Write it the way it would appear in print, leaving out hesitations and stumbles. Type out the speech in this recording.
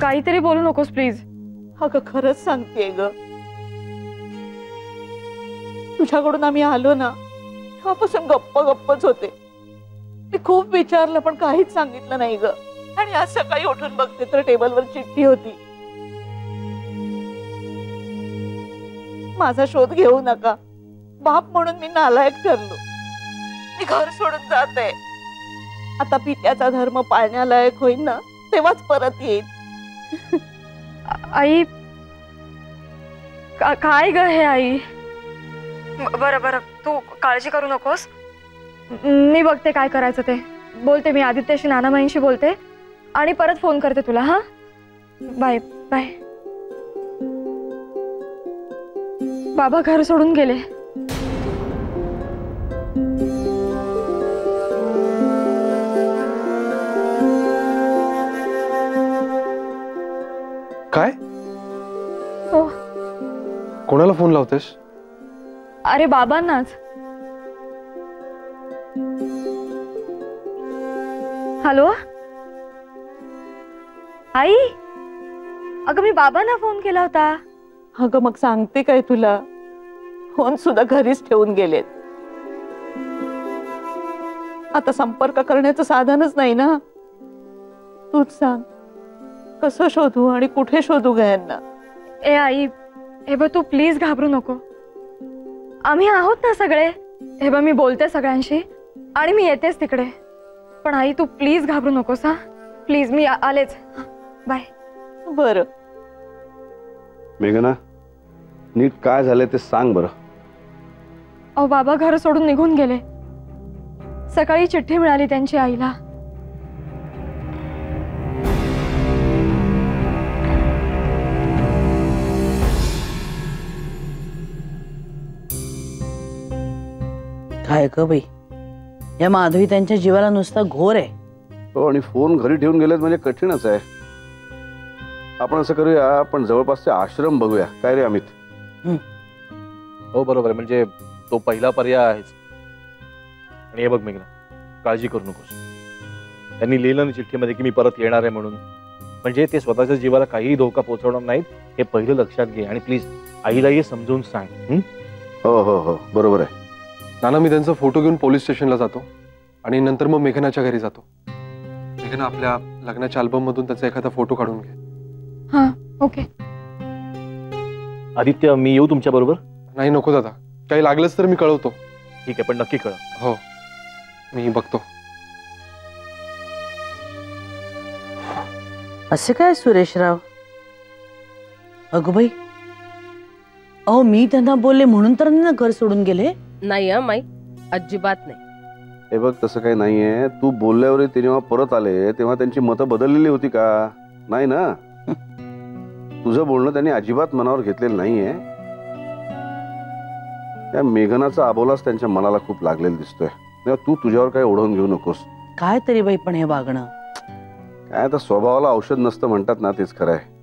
काहीतरी बोलू नकोस प्लीज. अगं खरंच सांगतेय ग, तुझ्याकडून आम्ही आलो ना तेव्हापासून गप्प गप्पच होते. मी खूप विचारलं पण काहीच सांगितलं नाही ग. आणि आज सकाळी उठून बघते तर टेबलवर चिठ्ठी होती. माझा शोध घेऊ नका, बाप म्हणून मी नालायक ठरलो. मी घर सोडून जाते. आता पित्याचा धर्म पाळण्यालायक होईल ना तेव्हाच परत येईल. आई काय ग हे आई. बरं बरं तू काळजी करू नकोस, मी बघते काय करायचं ते. बोलते मी आदित्यशी, नानामाईंशी बोलते आणि परत फोन करते तुला. हा बाय बाय. बाबा घर सोडून गेले. काय? हो. कोणाला फोन लावतेस? अरे बाबांनाच. हॅलो आई. अगं मी बाबांना फोन केला होता. अगं मग सांगते काय तुला, फोन सुद्धा घरीच ठेवून गेलेत. आता संपर्क करण्याचं साधनच नाही ना. तूच सांग कसं शोधू आणि कुठे शोधू ग यांना. ए आई हे बघ, तू प्लीज घाबरू नको. आम्ही आहोत ना सगळे. हे बघ मी बोलते सगळ्यांशी आणि मी येतेच तिकडे. पण आई तू प्लीज घाबरू नकोस. हा प्लीज, मी आलेच. बाय. बरं मेघना, नीट काय झालंय ते सांग बरं. अहो बाबा घर सोडून निघून गेले. सकाळी चिठ्ठी मिळाली त्यांची आईला. काय ग बाई, या माधवी त्यांच्या जीवाला नुसता घोर आहे. हो, आणि फोन घरी ठेवून गेलेत म्हणजे कठीणच आहे. आपण असं करूया, आपण जवळपासचे आश्रम बघूया. काय रे अमित? हो बरोबर आहे, म्हणजे तो पहिला पर्याय आहेच. आणि हे बघ मेघना, काळजी करू नकोस. त्यांनी लिहिलं ना चिठ्ठीमध्ये की मी परत येणार आहे म्हणून, म्हणजे ते स्वतःच्या जीवाला काहीही धोका पोहोचवणार नाहीत हे पहिलं लक्षात घे. आणि प्लीज आईलाही समजून सांग. हो हो हो बरोबर आहे. नाना, मी त्यांचा फोटो घेऊन पोलीस स्टेशनला जातो आणि नंतर मग मेघनाच्या घरी जातो. मेघना, आपल्या लग्नाच्या अल्बम मधून त्याचा एखादा फोटो काढून घे. हा ओके. आदित्य, मी येऊ तुमच्या बरोबर? नाही नको दादा, काही लागलंच तर मी कळवतो. ठीक आहे, पण नक्की कळव. हो, मी बघतो. असे काय सुरेशराव? अगं बाई, अहो मी त्यांना बोलले म्हणून तर ना घर सोडून गेले. नाही माई, अजिबात नाही. हे बघ तसं काही नाहीये. तू बोलल्यावर ते जेव्हा परत आले तेव्हा त्यांची मतं बदललेली होती का? नाही ना. तुझं बोलणं त्यांनी अजिबात मनावर घेतलेलं नाहीये. त्या मेघनाचा अबोलाच त्यांच्या मनाला खूप लागलेला दिसतोय. तेव्हा तू तुझ्यावर काही ओढवून घेऊ नकोस. काय तरी बाई पण हे वागणं. काय आता स्वभावाला औषध नसतं म्हणतात ना, तेच खरं आहे.